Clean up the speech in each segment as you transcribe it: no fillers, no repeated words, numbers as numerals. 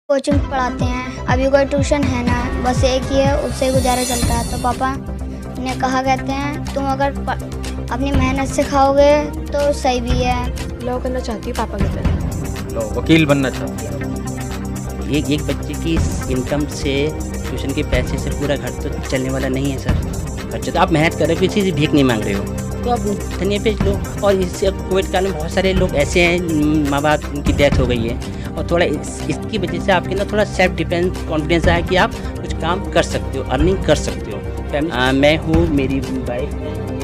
Coaching पढ़ाते हैं। अभी कोई ट्यूशन है ना, बस एक ही है, उससे गुजारा चलता है। तो पापा ने कहा कहते हैं तुम अगर अपनी मेहनत से खाओगे तो सही भी है। लॉ करना चाहती हूँ पापा की तरह। लो वकील बनना चाहती है। एक बच्चे की इनकम से ट्यूशन के पैसे से पूरा घर तो चलने वाला नहीं है सर। अच्छा तो आप मेहनत कर रहे हो, किसी से भीख नहीं मांग रहे हो, तो आप धनिया बेच लो। और इससे कोविड काल में बहुत सारे लोग ऐसे हैं, माँ बाप उनकी डेथ हो गई है, और थोड़ा इसकी वजह से आपके ना थोड़ा सेल्फ डिफेंस कॉन्फिडेंस आया कि आप कुछ काम कर सकते हो, अर्निंग कर सकते हो। मैं हूँ, मेरी वाइफ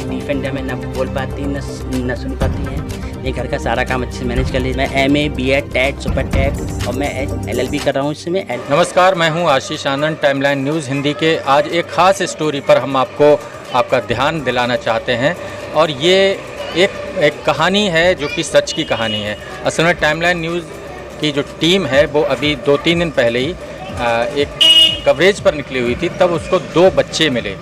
डिफेंडर में ना बोल पाती ना सुन पाती है, ये घर का सारा काम अच्छे से मैनेज कर ले। मैं MA BEd TET super TET और मैं LLB कर रहा हूँ इसमें। नमस्कार, मैं हूं आशीष आनंद, टाइमलाइन न्यूज़ हिंदी के। आज एक ख़ास स्टोरी पर हम आपका ध्यान दिलाना चाहते हैं, और ये एक कहानी है जो कि सच की कहानी है। असल में टाइमलाइन न्यूज़ की जो टीम है वो अभी 2-3 दिन पहले ही एक कवरेज पर निकली हुई थी, तब उसको 2 बच्चे मिले।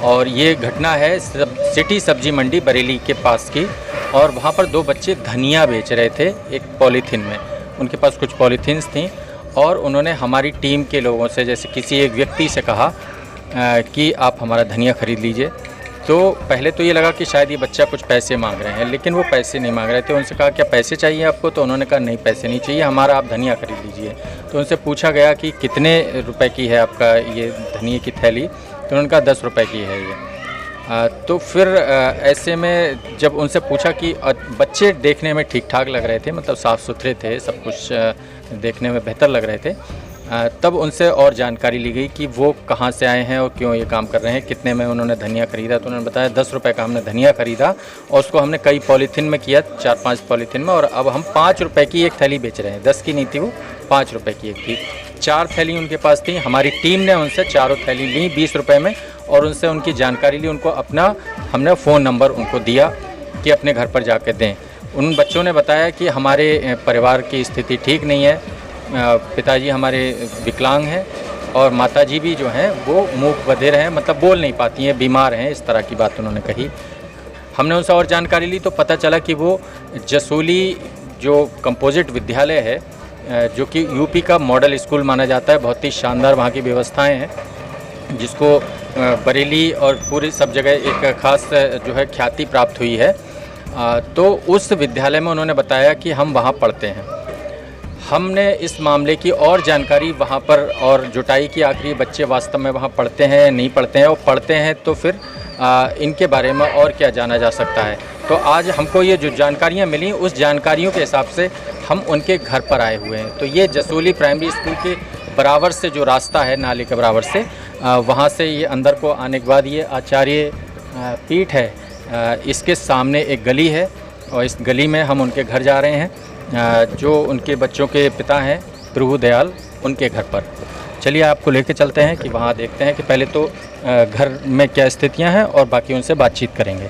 और ये घटना है सिटी सब्जी मंडी बरेली के पास की, और वहाँ पर 2 बच्चे धनिया बेच रहे थे एक पॉलीथीन में। उनके पास कुछ पॉलीथीन्स थी, और उन्होंने हमारी टीम के लोगों से, जैसे किसी एक व्यक्ति से कहा कि आप हमारा धनिया ख़रीद लीजिए। तो पहले तो ये लगा कि शायद ये बच्चा कुछ पैसे मांग रहे हैं, लेकिन वो पैसे नहीं मांग रहे थे। उनसे कहा क्या पैसे चाहिए आपको? तो उन्होंने कहा नहीं, पैसे नहीं चाहिए, हमारा आप धनिया ख़रीद लीजिए। तो उनसे पूछा गया कि कितने रुपए की है आपका ये धनिया की थैली? तो उन्होंने कहा 10 रुपये की है ये। तो फिर ऐसे में जब उनसे पूछा कि बच्चे देखने में ठीक ठाक लग रहे थे, मतलब साफ़ सुथरे थे, सब कुछ देखने में बेहतर लग रहे थे, तब उनसे और जानकारी ली गई कि वो कहाँ से आए हैं और क्यों ये काम कर रहे हैं, कितने में उन्होंने धनिया ख़रीदा। तो उन्होंने बताया 10 रुपये का हमने धनिया ख़रीदा, और उसको हमने कई पॉलीथीन में किया, 4-5 पॉलीथीन में, और अब हम 5 रुपये की एक थैली बेच रहे हैं। 10 की नहीं थी वो, 5 रुपये की एक थी। 4 थैली उनके पास थी। हमारी टीम ने उनसे चारों थैली ली 20 रुपये में, और उनसे उनकी जानकारी ली। उनको हमने फ़ोन नंबर उनको दिया कि अपने घर पर जाकर दें। उन बच्चों ने बताया कि हमारे परिवार की स्थिति ठीक नहीं है, पिताजी हमारे विकलांग हैं, और माताजी भी जो हैं वो मूक बधिर हैं, मतलब बोल नहीं पाती हैं, बीमार हैं, इस तरह की बात उन्होंने कही। हमने उनसे और जानकारी ली तो पता चला कि वो जसोली जो कंपोजिट विद्यालय है, जो कि यूपी का मॉडल स्कूल माना जाता है, बहुत ही शानदार वहाँ की व्यवस्थाएं हैं, जिसको बरेली और पूरी सब जगह एक ख़ास जो है ख्याति प्राप्त हुई है। तो उस विद्यालय में उन्होंने बताया कि हम वहाँ पढ़ते हैं। हमने इस मामले की और जानकारी वहाँ पर और जुटाई कि आखिर बच्चे वास्तव में वहाँ पढ़ते हैं नहीं पढ़ते हैं, और पढ़ते हैं तो फिर इनके बारे में और क्या जाना जा सकता है। तो आज हमको ये जो जानकारियाँ मिली, उस जानकारियों के हिसाब से हम उनके घर पर आए हुए हैं। तो ये जसोली प्राइमरी स्कूल के बराबर से जो रास्ता है, नाले के बराबर से, वहाँ से ये अंदर को आने के बाद ये आचार्य पीठ है, इसके सामने एक गली है, और इस गली में हम उनके घर जा रहे हैं, जो उनके बच्चों के पिता हैं प्रभु दयाल, उनके घर पर। चलिए आपको लेके चलते हैं कि वहाँ देखते हैं कि पहले तो घर में क्या स्थितियाँ हैं, और बाकी उनसे बातचीत करेंगे।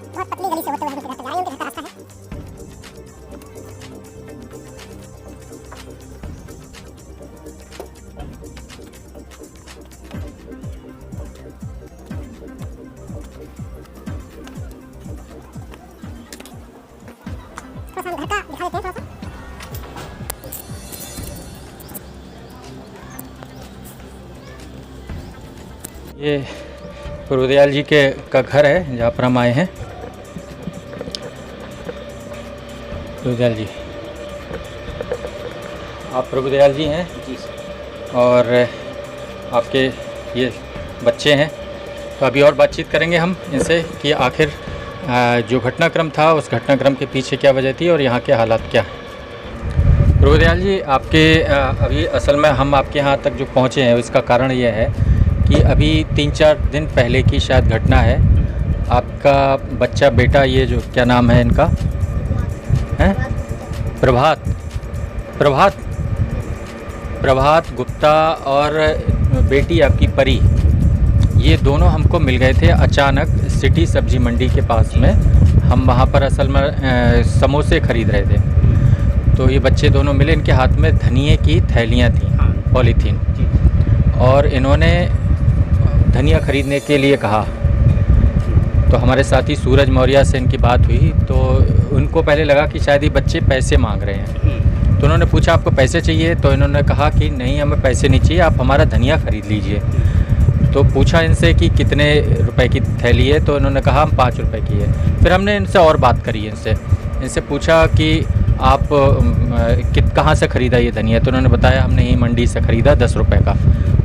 बहुत पतली गली से होते हुए हम उनके घर तक आए। उनके घर का रास्ता है। थोड़ा सा हम घर का दिखा देते हैं, थोड़ा सा। ये प्रभुदयाल जी का घर है जहाँ पर हम आए हैं। प्रभुदयाल जी, आप प्रभुदयाल जी हैं? जी सर। और आपके ये बच्चे हैं। तो अभी और बातचीत करेंगे हम इनसे कि आखिर जो घटनाक्रम था, उस घटनाक्रम के पीछे क्या वजह थी और यहाँ के हालात क्या हैं। प्रभुदयाल जी, आपके अभी असल में हम आपके यहाँ तक जो पहुँचे हैं, इसका कारण ये है कि अभी 3-4 दिन पहले की शायद घटना है। आपका बच्चा, बेटा, ये जो क्या नाम है इनका, हैं? प्रभात गुप्ता, और बेटी आपकी परी, ये दोनों हमको मिल गए थे अचानक सिटी सब्जी मंडी के पास में। हम वहाँ पर असल में समोसे ख़रीद रहे थे। तो ये बच्चे दोनों मिले, इनके हाथ में धनिए की थैलियाँ थीं, पॉलीथीन, और इन्होंने धनिया खरीदने के लिए कहा। तो हमारे साथी सूरज मौर्य से इनकी बात हुई, तो उनको पहले लगा कि शायद ये बच्चे पैसे मांग रहे हैं। तो उन्होंने पूछा आपको पैसे चाहिए? तो इन्होंने कहा कि नहीं, हमें पैसे नहीं चाहिए, आप हमारा धनिया ख़रीद लीजिए। तो पूछा इनसे कि कितने रुपए की थैली है? तो इन्होंने कहा हम 5 रुपए की है। फिर हमने इनसे और बात करी, इनसे पूछा कि आप कहाँ से ख़रीदा ये धनिया? तो उन्होंने बताया हमने यहीं मंडी से ख़रीदा 10 रुपये का,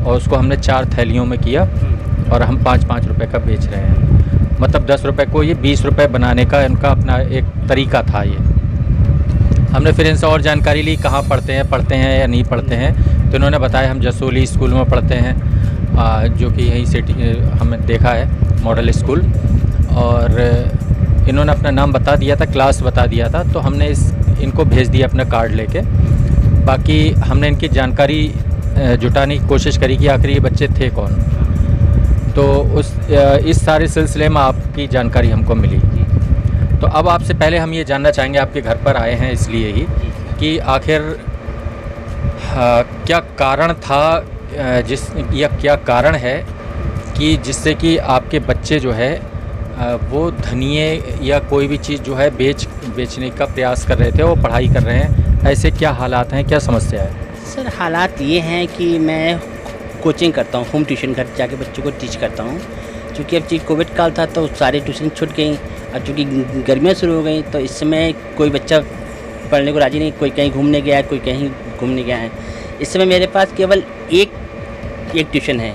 और उसको हमने 4 थैलियों में किया और हम 5-5 रुपये का बेच रहे हैं। मतलब 10 रुपये को ये 20 रुपये बनाने का इनका अपना एक तरीका था ये। हमने फिर इनसे और जानकारी ली, कहाँ पढ़ते हैं या नहीं पढ़ते हैं। तो इन्होंने बताया हम जसोली स्कूल में पढ़ते हैं, जो कि यहीं सिटी हमने देखा है, मॉडल स्कूल। और इन्होंने अपना नाम बता दिया था, क्लास बता दिया था। तो हमने इनको भेज दिया अपना कार्ड लेके। बाकी हमने इनकी जानकारी जुटाने की कोशिश करी कि आखिर ये बच्चे थे कौन। तो इस सारे सिलसिले में आपकी जानकारी हमको मिली। तो अब आपसे पहले हम ये जानना चाहेंगे, आपके घर पर आए हैं इसलिए ही, कि आखिर क्या कारण था क्या कारण है कि जिससे कि आपके बच्चे जो है वो धनिये या कोई भी चीज़ जो है बेचने का प्रयास कर रहे थे, वो पढ़ाई कर रहे हैं? ऐसे क्या हालात हैं, क्या समस्या है? सर हालात ये हैं कि मैं कोचिंग करता हूँ, होम ट्यूशन घर जाके बच्चों को टीच करता हूँ। चूँकि अब कोविड काल था तो सारे ट्यूशन छूट गई, और चूँकि गर्मियाँ शुरू हो गई तो इस समय कोई बच्चा पढ़ने को राज़ी नहीं, कोई कहीं घूमने गया है, कोई कहीं घूमने गया है। इस समय मेरे पास केवल एक ट्यूशन है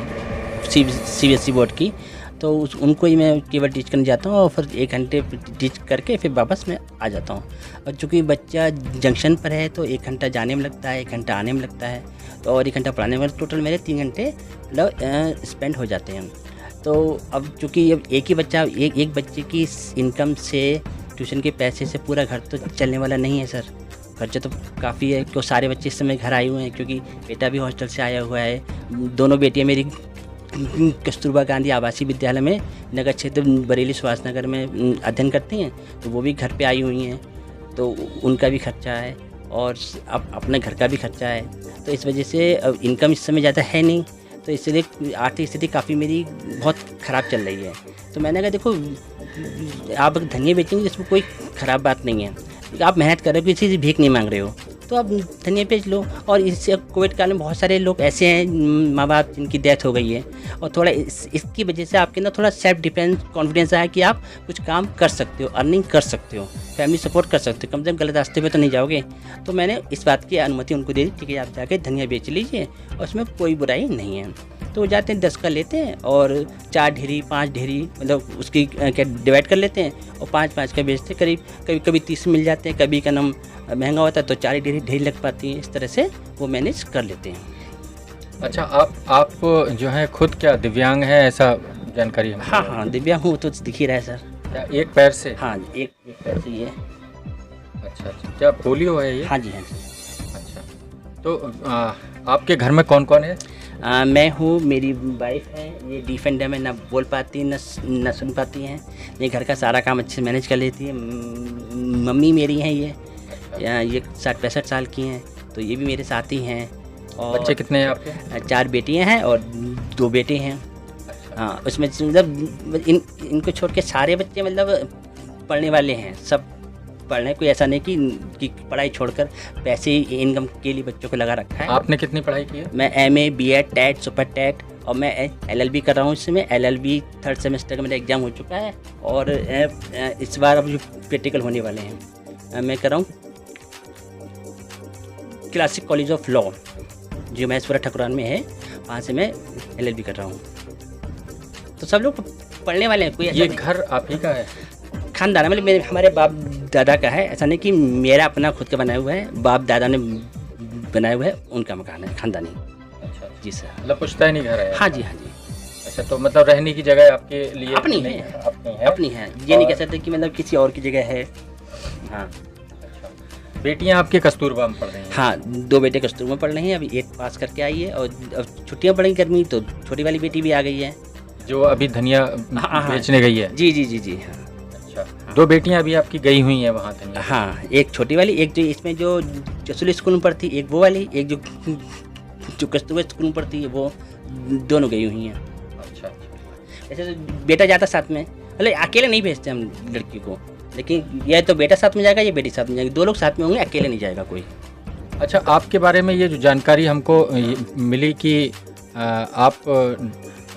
CBSE बोर्ड की, तो उनको ही मैं केवल टीच करने जाता हूँ और फिर 1 घंटे टीच करके फिर वापस मैं आ जाता हूँ। और चूँकि बच्चा जंक्शन पर है तो 1 घंटा जाने में लगता है, 1 घंटा आने में लगता है, तो और 1 घंटा पढ़ाने में, टोटल मेरे 3 घंटे मतलब स्पेंड हो जाते हैं। तो अब चूँकि अब एक ही बच्चा, एक बच्चे की इनकम से, ट्यूशन के पैसे से पूरा घर तो चलने वाला नहीं है सर। खर्चा तो काफ़ी है, क्यों सारे बच्चे इस समय घर आए हुए हैं, क्योंकि बेटा भी हॉस्टल से आया हुआ है। दोनों बेटियाँ मेरी कस्तूरबा गांधी आवासीय विद्यालय में नगर क्षेत्र बरेली सुभाष नगर में अध्ययन करती हैं, तो वो भी घर पे आई हुई हैं, तो उनका भी खर्चा है और अब अपने घर का भी खर्चा है। तो इस वजह से अब इनकम इस समय ज़्यादा है नहीं, तो इसलिए आर्थिक स्थिति काफ़ी मेरी बहुत ख़राब चल रही है। तो मैंने कहा देखो, आप धनिया बेचेंगे इसमें कोई ख़राब बात नहीं है, आप मेहनत कर रहे हो, किसी से भीख नहीं मांग रहे हो, तो आप धनिया बेच लो। और इससे कोविड काल में बहुत सारे लोग ऐसे हैं, माँ बाप जिनकी डेथ हो गई है, और थोड़ा इसकी वजह से आपके अंदर थोड़ा सेल्फ डिफेंस कॉन्फिडेंस आया कि आप कुछ काम कर सकते हो, अर्निंग कर सकते हो, फैमिली सपोर्ट कर सकते हो, कम से कम गलत रास्ते पे तो नहीं जाओगे। तो मैंने इस बात की अनुमति उनको दे दी, ठीक है आप जाके धनिया बेच लीजिए और उसमें कोई बुराई नहीं है। तो वो जाते हैं 10 का लेते हैं और 4 ढेरी 5 ढेरी मतलब उसकी क्या डिवाइड कर लेते हैं और 5-5 का बेचते, करीब कभी 30 मिल जाते हैं, कभी का नाम महंगा होता है तो 4 ढेरी लग पाती है। इस तरह से वो मैनेज कर लेते हैं। अच्छा, आप जो है खुद क्या दिव्यांग है, ऐसा जानकारी है? हाँ दिव्यांग हूँ, तो दिख ही रहा है सर। क्या एक पैर से? हाँ एक पैर से ये। अच्छा, क्या पोलियो है ये? हाँ जी। अच्छा, तो आपके घर में कौन कौन है? मैं हूँ, मेरी वाइफ है, ये डिफेंडर में ना बोल पाती न सुन पाती हैं, ये घर का सारा काम अच्छे से मैनेज कर लेती है। मम्मी मेरी हैं, ये 60-65 साल की हैं, तो ये भी मेरे साथ ही हैं। और बच्चे कितने हैं आपके? 4 बेटियां हैं और 2 बेटे हैं। हाँ, उसमें मतलब इनको छोड़ के सारे बच्चे मतलब पढ़ने वाले हैं, सब पढ़ने, कोई ऐसा नहीं कि पढ़ाई छोड़कर पैसे इनकम के लिए बच्चों को लगा रखा है। आपने कितनी पढ़ाई की है? मैं MA, BEd, TET, super TET और मैं LLB कर रहा हूँ। इस समय LLB 3rd सेमेस्टर का मेरा एग्ज़ाम हो चुका है और इस बार अब जो प्रैक्टिकल होने वाले हैं मैं कर रहा हूँ क्लासिक कॉलेज ऑफ लॉ जो महेशपुरा ठकुरान में है, वहाँ से मैं LLB कर रहा हूँ। तो सब लोग पढ़ने वाले हैं। कोई ये घर आप ही का है? खानदान है, मतलब मेरे हमारे बाप दादा का है, ऐसा नहीं कि मेरा अपना खुद का बनाया हुआ है, बाप दादा ने बनाया हुआ है, उनका मकान है खानदानी। अच्छा जी सर। मतलब पुश्तैनी घर है? हाँ जी। अच्छा, तो मतलब रहने की जगह आपके लिए अपनी है? अपनी है, ये नहीं कह सकते कि मतलब किसी और की जगह है। हाँ। अच्छा, बेटियां आपके कस्तूरबा में पढ़ रही हैं? हाँ, 2 बेटे कस्तूरबा में पढ़ रही हैं, अभी 8 पास करके आई है और अब छुट्टियाँ पड़ गई गर्मी, तो छोटी वाली बेटी भी आ गई है जो अभी धनिया बेचने गई है। जी। हाँ। अच्छा, 2 बेटियां अभी आपकी गई हुई हैं वहाँ धनिया? हाँ, एक छोटी वाली, एक जो इसमें जो जसूल स्कूल में पढ़ती, एक वो वाली, एक जो कस्तूरबा स्कूल में पढ़ती है, वो दोनों गई हुई हैं। अच्छा। ऐसे तो बेटा जाता साथ में, मतलब अकेले नहीं भेजते हम लड़की को, लेकिन यह तो बेटा साथ में जाएगा, ये बेटी साथ में जाएगी, 2 लोग साथ में होंगे, अकेले नहीं जाएगा कोई। अच्छा, आपके बारे में ये जो जानकारी हमको मिली कि आप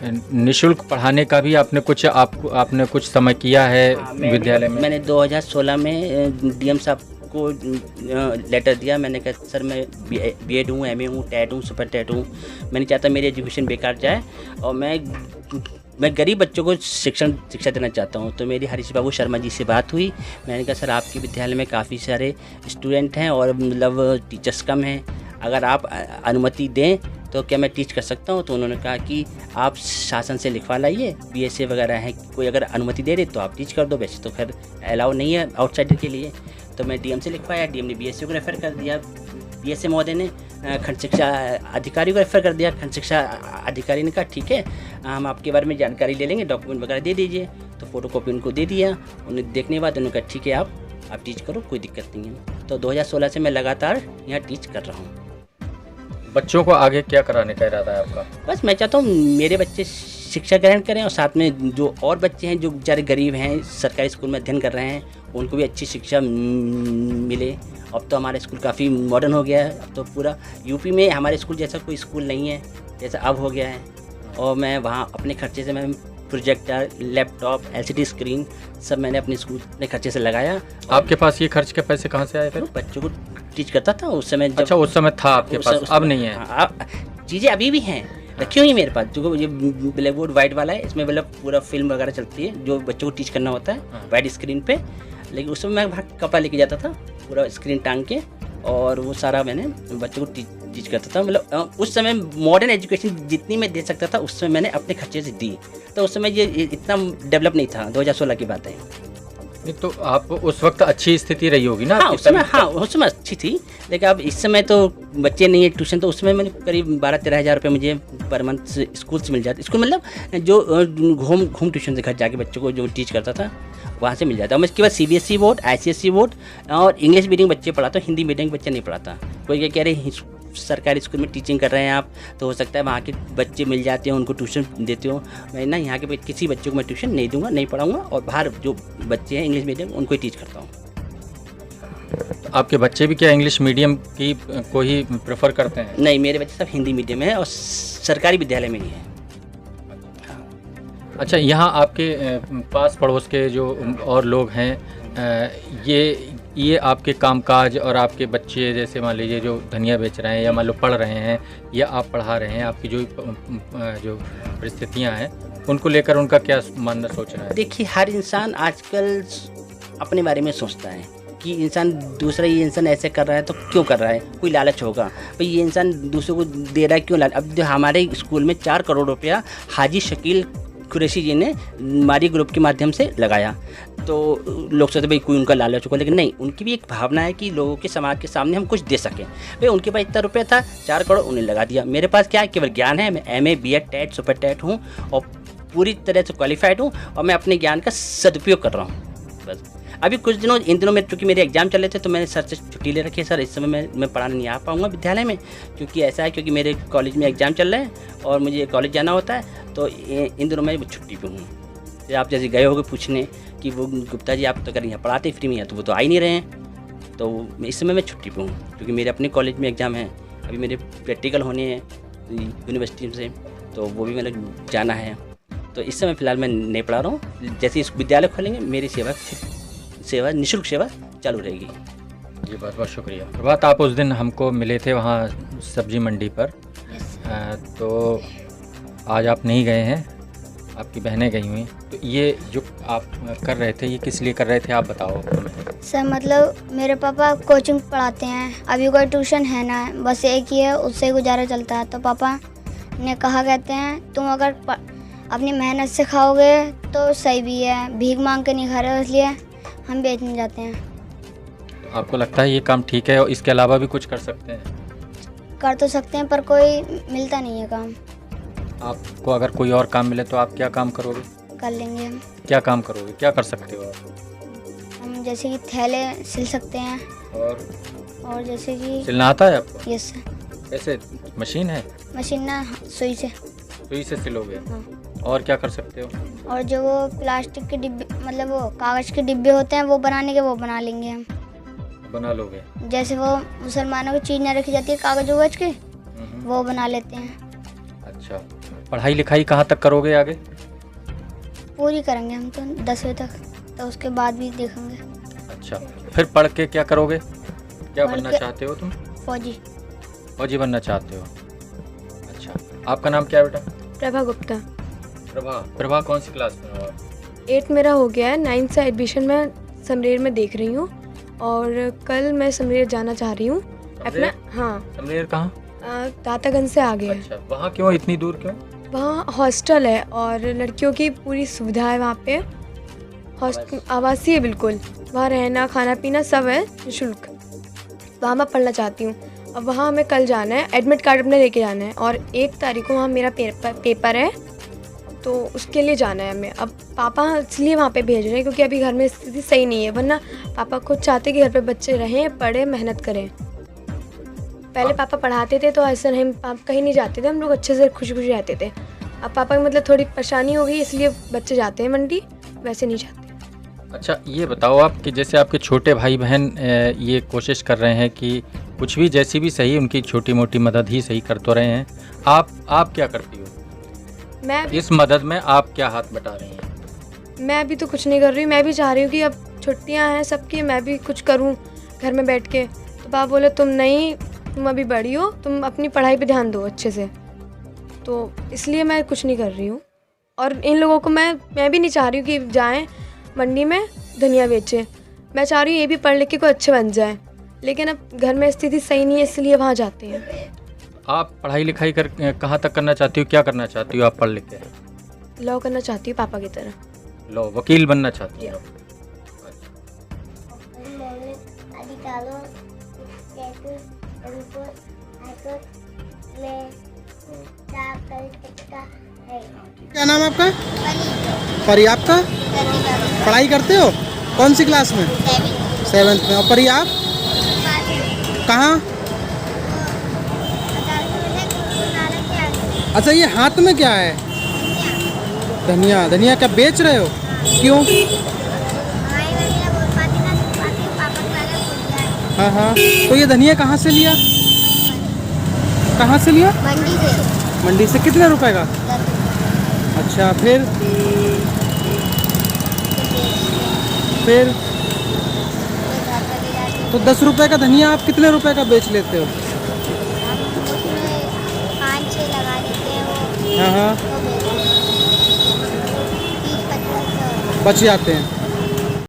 निःशुल्क पढ़ाने का भी आपने कुछ समय किया है विद्यालय में? मैंने 2016 में डीएम साहब को लेटर दिया। मैंने कहा सर मैं बीएड हूँ, एमए हूँ, टेट हूँ, सुपर टेट हूँ, मैं नहीं चाहता मेरी एजुकेशन बेकार जाए और मैं गरीब बच्चों को शिक्षा देना चाहता हूँ। तो मेरी हरीश बाबू शर्मा जी से बात हुई। मैंने कहा सर आपके विद्यालय में काफ़ी सारे स्टूडेंट हैं और मतलब टीचर्स कम हैं, अगर आप अनुमति दें तो क्या मैं टीच कर सकता हूँ? तो उन्होंने कहा कि आप शासन से लिखवा लाइए, बीएसए वगैरह है, कोई अगर अनुमति दे दे तो आप टीच कर दो, वैसे तो खैर अलाउ नहीं है आउटसाइडर के लिए। तो मैं डीएम से लिखवाया, डीएम ने बीएसए को रेफ़र कर दिया, बीएसए महोदय ने खंड शिक्षा अधिकारी को रेफ़र कर दिया। खंड शिक्षा अधिकारी ने कहा ठीक है, हम आपके बारे में जानकारी ले लेंगे, डॉक्यूमेंट वगैरह दे दीजिए। तो फ़ोटोकॉपी उनको दे दिया, उन्हें देखने के बाद उन्होंने कहा ठीक है आप टीच करो, कोई दिक्कत नहीं है। तो 2016 से मैं लगातार यहाँ टीच कर रहा हूँ। बच्चों को आगे क्या कराने का इरादा है आपका? बस मैं चाहता हूँ मेरे बच्चे शिक्षा ग्रहण करें और साथ में जो और बच्चे हैं जो बेचारे गरीब हैं, सरकारी स्कूल में अध्ययन कर रहे हैं, उनको भी अच्छी शिक्षा मिले। अब तो हमारा स्कूल काफ़ी मॉडर्न हो गया है, अब तो पूरा यूपी में हमारे स्कूल जैसा कोई स्कूल नहीं है जैसा अब हो गया है। और मैं वहाँ अपने खर्चे से मैं प्रोजेक्टर, लैपटॉप, एलसीडी स्क्रीन सब मैंने अपने स्कूल अपने खर्चे से लगाया। आपके पास ये खर्च के पैसे कहाँ से आए थे? बच्चों को टीच करता था उस समय। अच्छा, उस समय था आपके पास, अब नहीं है? चीज़ें अभी भी हैं, रखी हुई मेरे पास। जो ये ब्लैक बोर्ड वाइट वाला है, इसमें मतलब पूरा फिल्म वगैरह चलती है जो बच्चों को टीच करना होता है वाइट स्क्रीन पे। लेकिन उस समय मैं कपड़ा लेके जाता था, पूरा स्क्रीन टांग के, और वो सारा मैंने बच्चों को टीच करता था। मतलब उस समय मॉडर्न एजुकेशन जितनी मैं दे सकता था उस समय मैंने अपने खर्चे से दी। तो उस समय ये इतना डेवलप नहीं था, 2016 की बात है। नहीं तो आप उस वक्त अच्छी स्थिति रही होगी ना? हाँ उस समय अच्छी थी, लेकिन अब इस समय तो बच्चे नहीं है ट्यूशन, तो उसमें मैंने करीब 12-13 हज़ार रुपये मुझे पर मंथ स्कूल से मिल जाते। स्कूल मतलब जो घूम ट्यूशन से घर जाके बच्चों को जो टीच करता था वहाँ से मिल जाता। मैं इसके बाद सीबीएसई बोर्ड, आईसीएसई बोर्ड और इंग्लिश मीडियम बच्चे पढ़ाता हूँ, हिंदी मीडियम के बच्चे नहीं पढ़ाता। कोई क्या कह रहे सरकारी स्कूल में टीचिंग कर रहे हैं आप, तो हो सकता है वहाँ के बच्चे मिल जाते हैं, उनको ट्यूशन देते हो। मैं ना यहाँ के किसी बच्चे को मैं ट्यूशन नहीं दूंगा, नहीं पढ़ाऊंगा, और बाहर जो बच्चे हैं इंग्लिश मीडियम उनको ही टीच करता हूँ। तो आपके बच्चे भी क्या इंग्लिश मीडियम की को ही प्रेफर करते हैं? नहीं, मेरे बच्चे सब हिंदी मीडियम है और सरकारी विद्यालय में ही है। अच्छा, यहाँ आपके पास पड़ोस के जो और लोग हैं, ये आपके कामकाज और आपके बच्चे जैसे मान लीजिए जो धनिया बेच रहे हैं या मान लो पढ़ रहे हैं या आप पढ़ा रहे हैं, आपकी जो परिस्थितियाँ हैं उनको लेकर उनका क्या मानना सोच रहा है? देखिए, हर इंसान आजकल अपने बारे में सोचता है कि दूसरा ये इंसान ऐसे कर रहा है तो क्यों कर रहा है, कोई लालच होगा भाई, ये इंसान दूसरों को दे रहा है क्यों लालच। अब जो हमारे स्कूल में 4 करोड़ रुपया हाजी शकील कुरैशी जी ने मारी ग्रुप के माध्यम से लगाया, तो लोग सोचते भाई कोई उनका लालच होगा, लेकिन नहीं, उनकी भी एक भावना है कि लोगों के समाज के सामने हम कुछ दे सकें। भाई उनके पास इतना रुपया था, 4 करोड़ उन्हें लगा दिया। मेरे पास क्या है, केवल ज्ञान है। मैं MA, BEd, TET, super TET हूँ और पूरी तरह से क्वालिफाइड हूँ और मैं अपने ज्ञान का सदुपयोग कर रहा हूँ। बस अभी इन दिनों में चूँकि मेरे एग्जाम चल रहे थे तो मैंने सर से छुट्टी ले रखी है। सर इस समय मैं पढ़ाने नहीं आ पाऊँगा विद्यालय में, क्योंकि ऐसा है क्योंकि मेरे कॉलेज में एग्जाम चल रहे हैं और मुझे कॉलेज जाना होता है, तो इन दिनों मैं छुट्टी पे हूँ। आप जैसे गए होगे पूछने कि वो गुप्ता जी आप तो अगर यहाँ पढ़ाते फ्री में हैं, तो वो तो आ ही नहीं रहे हैं। तो इस समय मैं छुट्टी पे हूँ क्योंकि मेरे अपने कॉलेज में एग्ज़ाम है, अभी मेरे प्रैक्टिकल होने हैं यूनिवर्सिटी से, तो वो भी मतलब जाना है। तो इस समय फ़िलहाल मैं नहीं पढ़ा रहा हूँ। जैसे इस विद्यालय खोलेंगे मेरी सेवा निःशुल्क सेवा चालू रहेगी। जी, बहुत बहुत शुक्रिया। प्रभात, आप उस दिन हमको मिले थे वहाँ सब्जी मंडी पर, तो आज आप नहीं गए हैं, आपकी बहनें गई हुई। तो ये जो आप कर रहे थे ये किस लिए कर रहे थे, आप बताओ। सर मतलब मेरे पापा कोचिंग पढ़ाते हैं, अभी कोई ट्यूशन है ना, बस एक ही है, उससे गुजारा चलता है। तो पापा ने कहा कहते हैं तुम अगर अपनी मेहनत से खाओगे तो सही भी है, भीख मांग के नहीं खा रहे, इसलिए हम बेचने जाते हैं। तो आपको लगता है ये काम ठीक है और इसके अलावा भी कुछ कर सकते हैं? कर तो सकते हैं पर कोई मिलता नहीं है काम। आपको अगर कोई और काम मिले तो आप क्या काम करोगे? कर लेंगे हम। क्या काम करोगे, क्या कर सकते हो आप? हम जैसे कि थैले सिल सकते हैं और जैसे कि सिलना आता है आपको? यस सर, कैसे? मशीन है? मशीन ना सुई से। सुई से सिलोगे? हाँ। और क्या कर सकते हो? और जो वो प्लास्टिक के डिब्बे मतलब वो कागज़ के डिब्बे होते हैं वो बनाने के वो बना लेंगे हम। बना लोगे? जैसे वो मुसलमानों की चीज़ ना रखी जाती है कागज़ वगज की, वो बना लेते हैं। अच्छा, पढ़ाई लिखाई कहाँ तक करोगे आगे? पूरी करेंगे हम तो 10वीं तक, तो उसके बाद भी देखेंगे। अच्छा, फिर पढ़ के क्या करोगे? क्या पढ़ बनना के- चाहते हो तुम? फौजी। फौजी बनना चाहते हो? अच्छा, आपका नाम क्या है बेटा? प्रभा गुप्ता। प्रभा कौन सी क्लास में हो आप? 8 मेरा हो गया है, 9th से एडमिशन मैं समरेर में देख रही हूँ और कल मैं समरेर जाना चाह रही हूँ अपना। हाँ, समरेर कहाँ? दातागंज से आगे है। अच्छा, वहाँ क्यों, इतनी दूर क्यों? वहाँ हॉस्टल है और लड़कियों की पूरी सुविधा है वहाँ पे। आवासीय है बिल्कुल, वहाँ रहना खाना पीना सब है निःशुल्क। वहाँ मैं पढ़ना चाहती हूँ। अब वहाँ हमें कल जाना है, एडमिट कार्ड अपने लेके जाना है और 1 तारीख को वहाँ मेरा पेपर है, तो उसके लिए जाना है हमें। अब पापा इसलिए वहाँ पे भेज रहे हैं क्योंकि अभी घर में स्थिति सही नहीं है, वरना पापा खुद चाहते कि घर पे बच्चे रहें, पढ़ें, मेहनत करें। पहले पापा पढ़ाते थे तो ऐसा नहीं, पापा कहीं नहीं जाते थे, हम लोग अच्छे से खुशी खुशी रहते थे। अब पापा की मतलब थोड़ी परेशानी हो गई इसलिए बच्चे जाते हैं मंडी, वैसे नहीं जाते। अच्छा, ये बताओ आप कि जैसे आपके छोटे भाई बहन ये कोशिश कर रहे हैं कि कुछ भी जैसी भी सही उनकी छोटी मोटी मदद ही सही कर तो रहे हैं, आप क्या करती हो? मैं इस मदद में आप क्या हाथ बटा रही हैं? मैं अभी तो कुछ नहीं कर रही हूँ। मैं भी चाह रही हूँ कि अब छुट्टियाँ हैं सबकी, मैं भी कुछ करूँ घर में बैठ के। तो पापा बोले तुम नहीं, तुम अभी बड़ी हो, तुम अपनी पढ़ाई पे ध्यान दो अच्छे से, तो इसलिए मैं कुछ नहीं कर रही हूँ। और इन लोगों को मैं भी नहीं चाह रही हूँ कि जाएं मंडी में धनिया बेचें। मैं चाह रही हूँ ये भी पढ़ लिख के कोई अच्छे बन जाए, लेकिन अब घर में स्थिति सही नहीं है इसलिए वहाँ जाते हैं। आप पढ़ाई लिखाई कर कहाँ तक करना चाहती हो, क्या करना चाहती हो आप पढ़ लिख के? लॉ करना चाहती हूँ पापा की तरह। लो, वकील बनना चाहती हो? क्या नाम है आपका? परी। आपका? पढ़ाई करते हो? कौन सी क्लास में? 7th में। और परी आप कहाँ? अच्छा, ये हाथ में क्या है? धनिया। धनिया क्या बेच रहे हो? क्यों? हाँ हाँ, तो ये धनिया कहाँ से लिया? कहाँ से लिया? मंडी से। मंडी से। कितने रुपए का? अच्छा, फिर तो 10 रुपए का धनिया आप कितने रुपए का बेच लेते हो? 5-6 लगा देते हैं वो, हाँ हाँ, तो 30-25 बच जाते हैं।